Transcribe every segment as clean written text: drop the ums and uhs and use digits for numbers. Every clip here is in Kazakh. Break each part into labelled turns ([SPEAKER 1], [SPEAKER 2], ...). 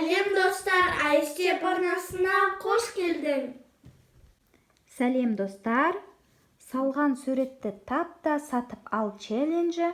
[SPEAKER 1] Сәлем достар, Айстеп арнасына қош келдің.
[SPEAKER 2] Сәлем достар, салған суретті тапта сатып ал челленджі.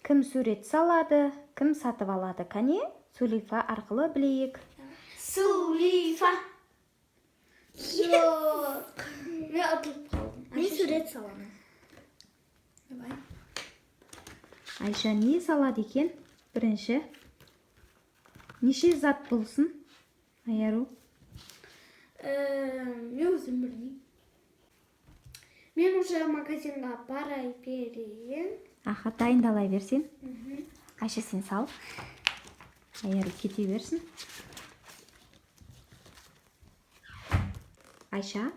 [SPEAKER 2] Кім сурет салады, кім сатып алады? Кәне, Сулейфа арқылы білейік.
[SPEAKER 1] Сулейфа. Жоқ. Мен ұтылып қалдым. Мен сурет саламын.
[SPEAKER 2] Айша не салады екен? Бірінші. Неше зат болсын? Аяру?
[SPEAKER 1] Мен өзім білмеймін. Мен уже магазинға барай берейін.
[SPEAKER 2] Аха, дайындалай берсен. Айша сен сал. Аяру кете берсін. Айша,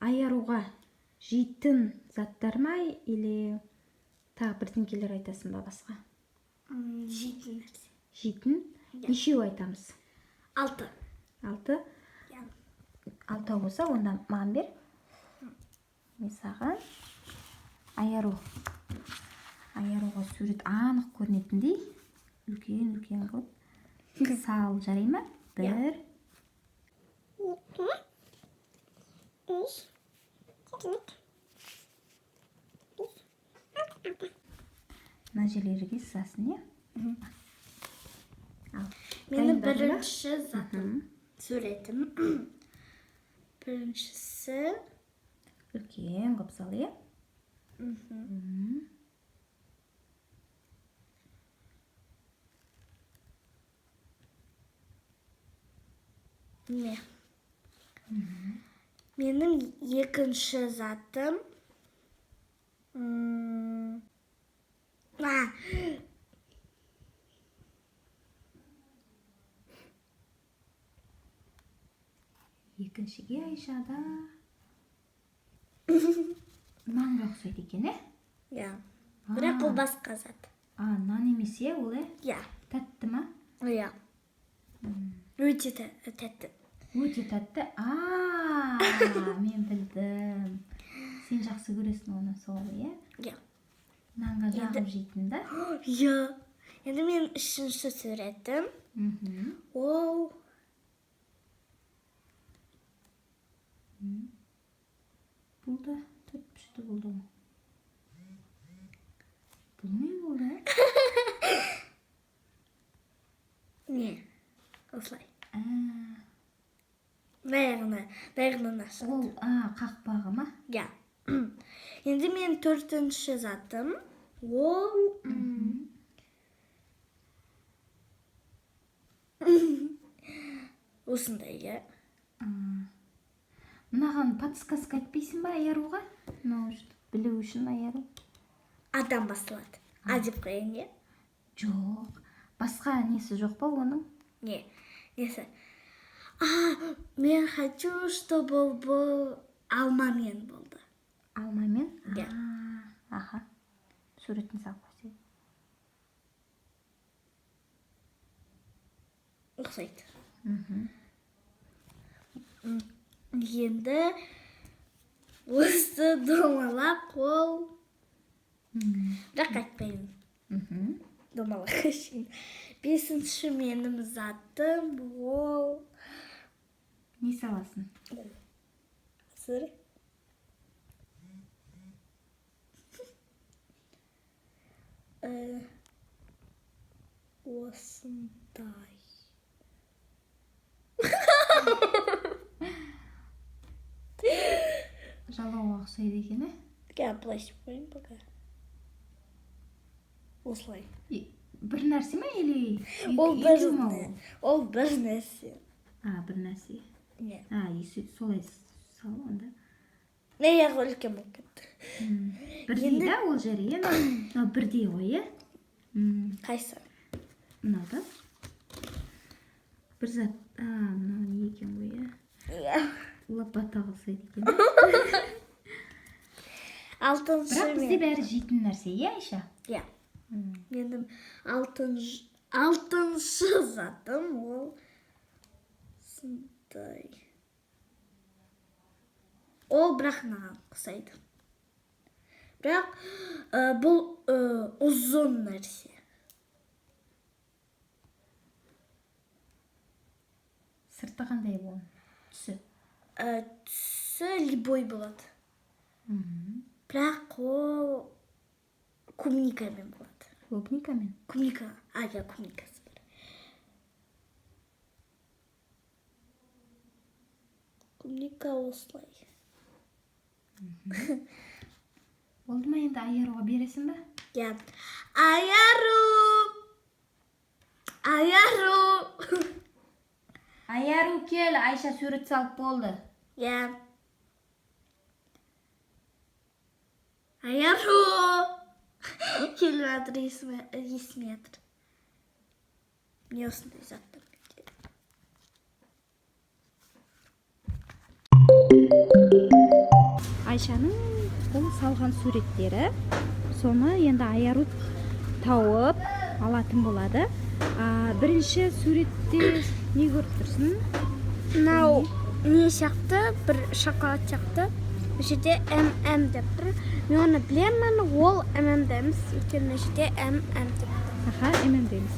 [SPEAKER 2] Аяруға жейтін заттар ма, или тағы бірдеңкелер айтасың ба басқа?
[SPEAKER 1] Жейтін нәрсе.
[SPEAKER 2] Жейтін? Нешеу айтамыз?
[SPEAKER 1] 6.
[SPEAKER 2] 6? 6 болса, онда маған бер. Мен саған. Аяруға сурет анық көрінетіндей. Үлкен қылып. Сал, жарай ма? 1.
[SPEAKER 1] 2. 3. 4.
[SPEAKER 2] Мына жерлерге сызасын, е?
[SPEAKER 1] Менің бірінші затым, суретім. Біріншісі.
[SPEAKER 2] Үлкен қылып сал, е?
[SPEAKER 1] Не? Менің екінші затым.
[SPEAKER 2] Екіншіге Айшада нанға ұқсайды екен, е?
[SPEAKER 1] Я. Бірақ ол басқа зат.
[SPEAKER 2] Нан емес, е, ол, е?
[SPEAKER 1] Я.
[SPEAKER 2] Тәтті ма?
[SPEAKER 1] Я. Өте тәтті.
[SPEAKER 2] Өте тәтті. Мен білдім. Сен жақсы көресің оны, сол, е?
[SPEAKER 1] Я.
[SPEAKER 2] Нанға жағып жейтін да?
[SPEAKER 1] Я. Енді мен үшінші суретім. Ол.
[SPEAKER 2] Бұл да төрт-пішті болды ма? Бұл не болды?
[SPEAKER 1] Не? Осылай. Дайығынан ашық.
[SPEAKER 2] Ол қақпағы ма?
[SPEAKER 1] Я. Енді мен төртінші затым. Ол. Осындай, я.
[SPEAKER 2] Мынаған подсказка айтпейсің ба Аяруға? Білу үшін Аяру.
[SPEAKER 1] Адам басталады. Деп қойын, е?
[SPEAKER 2] Жоқ. Басқа несі жоқ па оның?
[SPEAKER 1] Не. Несі? Мен хочу, чтобы бұл алмамен болды.
[SPEAKER 2] Алмамен?
[SPEAKER 1] Я.
[SPEAKER 2] Аха. Суретін сал қойсайды.
[SPEAKER 1] Ұқсайды. Енді осы домалақ қол. Бірақ айтпаймын. Домалақ үшін. 5-ші менің затым ол.
[SPEAKER 2] Не саласын?
[SPEAKER 1] Сыр. Осындай.
[SPEAKER 2] Жалауға ұқсайды екен, е?
[SPEAKER 1] Былай істеп қойын пока. Осылай.
[SPEAKER 2] Бір нәрсе ма, или?
[SPEAKER 1] Ол бір нәрсе.
[SPEAKER 2] Бір нәрсе.
[SPEAKER 1] Не.
[SPEAKER 2] Солай сал, онда.
[SPEAKER 1] Не, я үлкен болып кетті.
[SPEAKER 2] Бірдей да, ол жері, е? Бірдей ғой, е?
[SPEAKER 1] Қайсы?
[SPEAKER 2] Мынау да? Бір зат. Мынау не екен ғой, е? Лопата қылсайды екен. Бірақ бізде бәрі жейтін нәрсе, е, Айша?
[SPEAKER 1] Я. Менің алтыншы затым ол сындай. Ол бірақ маған ұқсайды. Бірақ бұл ұзын нәрсе.
[SPEAKER 2] Сырты қандай ол? Түсі.
[SPEAKER 1] Түсі любой болады. Бірақ ол клубникамен болады.
[SPEAKER 2] Клубникамен?
[SPEAKER 1] Клубника, клубникасы бар. Клубника осылай.
[SPEAKER 2] Болды ма енді аяруға бересің ба?
[SPEAKER 1] Иә. Аяру!
[SPEAKER 2] Аяру кел, Айша сурет салып болды.
[SPEAKER 1] Иә. Аяру! Келіп жатыр, есіме жатыр. Мне осындай заттар керек.
[SPEAKER 2] Айшаның бұл салған суреттері, соны енді Аяру тауып алатын болады. Бірінші суретте не көріп тұрсың?
[SPEAKER 1] Мынау не сияқты, бір шоколад сияқты. Бұл жерде ММ деп тұр. Мен оны білемін, ол ММ дейміз. Өйткені бұл жерде ММ деп тұр.
[SPEAKER 2] ММ дейміз.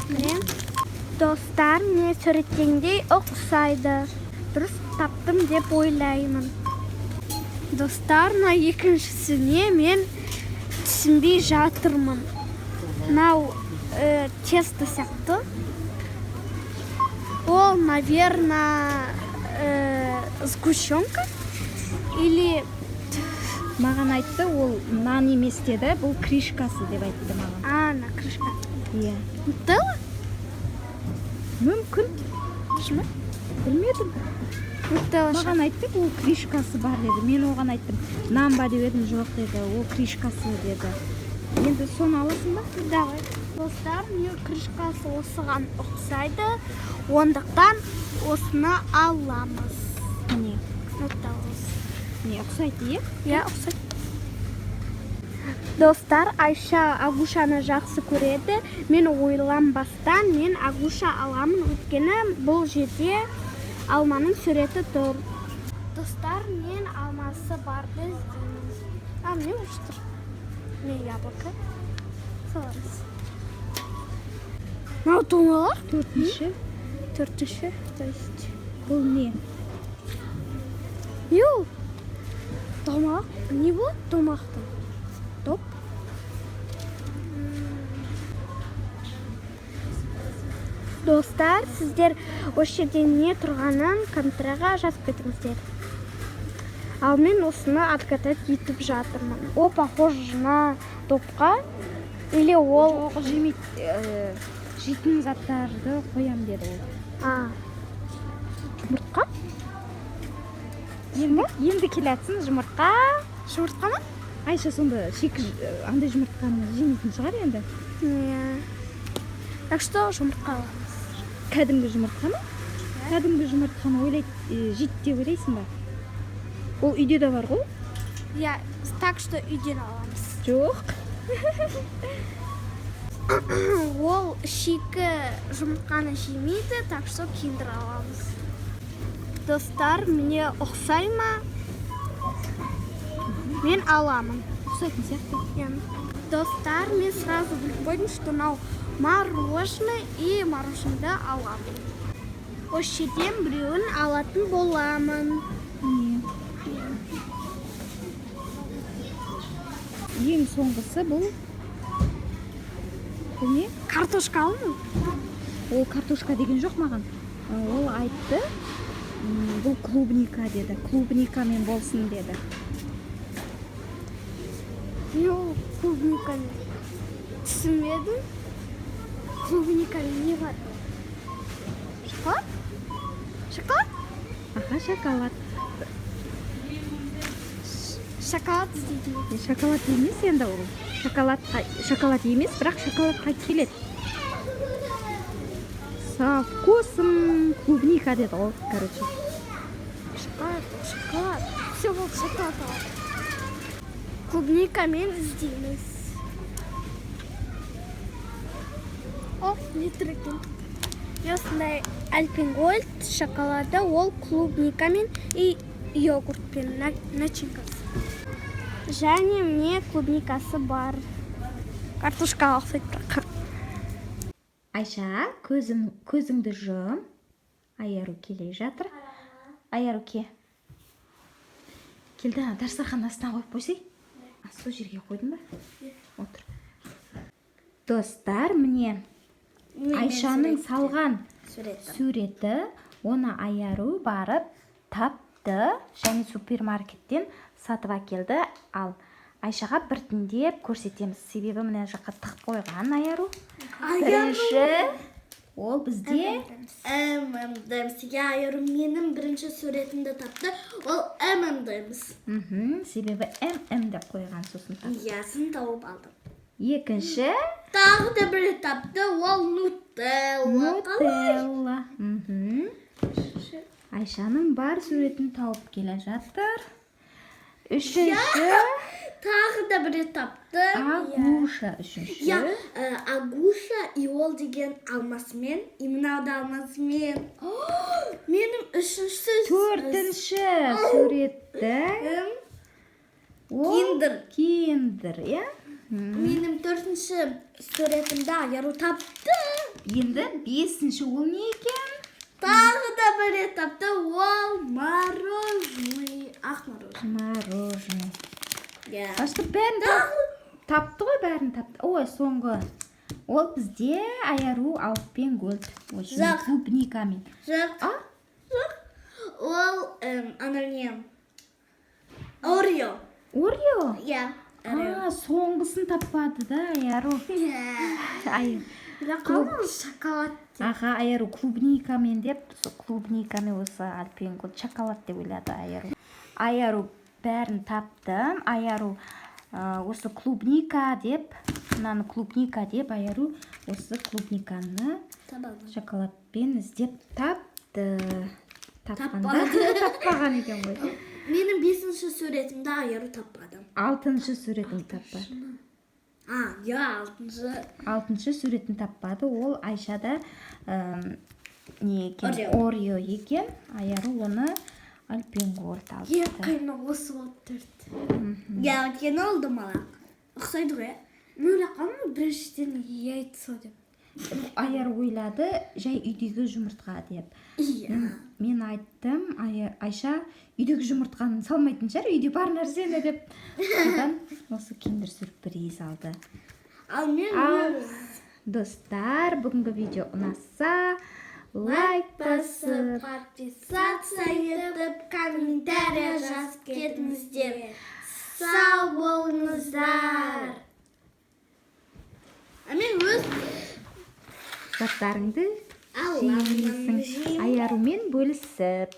[SPEAKER 1] Міне, достар, не суреттегендей ұқсайды. Дұрыс таптым деп ойлаймын. Достар, мына екіншісіне мен түсінбей жатырмын. Мынау тесто сияқты. Ол, наверное, сгущенка или...
[SPEAKER 2] Маған айтты, ол нан емес деді, бұл кришкасы деп айтты маған.
[SPEAKER 1] Кришка.
[SPEAKER 2] Иә.
[SPEAKER 1] Нутелла?
[SPEAKER 2] Мүмкін.
[SPEAKER 1] Шыны?
[SPEAKER 2] Білмедім.
[SPEAKER 1] Нутелла ша.
[SPEAKER 2] Маған айтты, ол кришкасы бар деді. Мен оған айттым, нан ба деп едім, жоқ деді, ол кришкасы деді. Енді соны аласың ба?
[SPEAKER 1] Давай. Достар, мне крышкасы осыған ұқсайды. Ондықтан осыны аламыз.
[SPEAKER 2] Не?
[SPEAKER 1] Нутелласы.
[SPEAKER 2] Не, ұқсайды, е?
[SPEAKER 1] Иә, ұқсайды. Достар, Айша Агушаны жақсы көреді. Мен ойланбастан мен Агуша аламын. Өйткені бұл жерде алманың суреті тұр. Достар, мен алмасы барды іздеймін. Міне осы тұр. Міне яблоко. Саламыз. Мынау томалар?
[SPEAKER 2] Төртінші.
[SPEAKER 1] То есть.
[SPEAKER 2] Бұл не?
[SPEAKER 1] Не ол? Томақ? Не болады томақтың? Топ? Достар, сіздер осы жерде не тұрғанын комментарийға жазып кетіңіздер. Ал мен осыны отгадать етіп жатырмын. Ол похоже на топқа или ол...
[SPEAKER 2] Жоқ, жемейді. Жейтін заттарды қоям деді ол.
[SPEAKER 1] Жұмыртқа?
[SPEAKER 2] Енді келәтсін жұмыртқа.
[SPEAKER 1] Жұмыртқа ма?
[SPEAKER 2] Айша сонда андай жұмыртқаны жемейтін шығар енді.
[SPEAKER 1] Так что жұмыртқа аламыз.
[SPEAKER 2] Кәдімгі жұмыртқа ма? Кәдімгі жұмыртқаны жейді деп ойлайсың ба? Ол үйде де бар ғой?
[SPEAKER 1] Я, так что үйден аламыз.
[SPEAKER 2] Жоқ.
[SPEAKER 1] Ол шикі жұмыртқаны жемейді, так что киндер аламыз. Достар, мне ұқсай ма? Мен аламын.
[SPEAKER 2] Ұқсайтын сияқты.
[SPEAKER 1] Достар, мен сразу біліп қойдым, что мынау мороженое и мороженды аламын. Осы жерден біреуін алатын боламын.
[SPEAKER 2] Ең соңғысы бұл не?
[SPEAKER 1] Картошка аламын.
[SPEAKER 2] Ол картошка деген жоқ маған. Ол айтты, бұл клубника деді. Клубникамен болсын деді.
[SPEAKER 1] Ол клубникамен түсінбедім. Клубникамен не бар? Шоколад? Шоколад?
[SPEAKER 2] Шоколад.
[SPEAKER 1] Шоколад іздейді.
[SPEAKER 2] Шоколад емес енді ол. Шоколад емес, бірақ шоколадқа келеді. Со вкусом клубника деді ол, короче.
[SPEAKER 1] Шоколад. Все болды, шоколад алады. Клубникамен іздейміз. Не тұр екен. Осындай альпенгольд шоколады, ол клубникамен и йогуртпен начинкасы. Және мне клубникасы бар. Картошка ұқсайды бірақ.
[SPEAKER 2] Айша, көзіңді жұм. Айару келе жатыр. Айару ке. Келді, дастархан астына қойып қойсай. Сол жерге қойдың ба? Отыр. Достар, міне Айшаның салған суреті, оны Айару барып тапты және супермаркеттен сатып әкелді. Ал Айшаға біртіндеп көрсетеміз. Себебі мына жаққа тығып қойған Айару. Бірінші ол бізде
[SPEAKER 1] Сізге Айару менің бірінші суретімді тапты. Ол дейміз.
[SPEAKER 2] Себебі деп қойған, сосын тапты.
[SPEAKER 1] Ясын тауып алдым.
[SPEAKER 2] Екінші
[SPEAKER 1] Тағы да бір тапты, ол
[SPEAKER 2] Нутелла. Айшаның бар суретін тауып келе жатыр. Үшінші
[SPEAKER 1] Тағы да бір тапты.
[SPEAKER 2] Агуша. Үшінші
[SPEAKER 1] Агуша и ол деген алмасымен, и мынау да алмасымен. Менің үшінші
[SPEAKER 2] төртінші суретті Киндер, иә?
[SPEAKER 1] Менің төртінші суретімді Айару тапты.
[SPEAKER 2] Енді бесінші ол не екен?
[SPEAKER 1] Тағы да бір тапты, ол мороженый, ақ
[SPEAKER 2] Мороженый.
[SPEAKER 1] Иә.
[SPEAKER 2] Башты бәрін тапты ғой, бәрін тапты. Ой, соңғы. Ол бізде Айару алтпен гольд.
[SPEAKER 1] Жоқ.
[SPEAKER 2] Клубникамен.
[SPEAKER 1] Жоқ. Ол не? Орео.
[SPEAKER 2] Орео?
[SPEAKER 1] Иә.
[SPEAKER 2] Соңғысын таппады да Айару.
[SPEAKER 1] Шоколад.
[SPEAKER 2] Аға, Айару клубникамен деп, клубникамен осы альпен гольд шоколад деп ойлады Айару. Айару бәрін таптым. Айару осы клубника деп, мынаны клубника деп, Айару осы клубниканы шоколадпен іздеп тапты. Таппаған екен ғой.
[SPEAKER 1] Менің бесінші суретімді Айару таппады.
[SPEAKER 2] Алтыншы суретін таппады. Алтыншы суретін таппады. Ол Айшада не екен? Орео екен. Айару оны альпенгольд алды.
[SPEAKER 1] Қиыны осы болып тұрды. Өйткені олды мала. Ұқсайды ғой. Мөлі қалмы біріншіден айтса деп.
[SPEAKER 2] Айару ойлады, жай үйдегі жұмыртқа деп. Мен айттым, Айша үйдегі жұмыртқаны салмайтын шығар, үйде бар нәрсені деп. Содан осы киндер сюрприз алды.
[SPEAKER 1] Ал
[SPEAKER 2] достар, бүгінгі видео ұнаса, лайк басып,
[SPEAKER 1] подписаться етіп, комментария жазып кетіңіздер. Сау болыңыздар. Мен өз
[SPEAKER 2] заттарыңды Айарумен бөлісіп.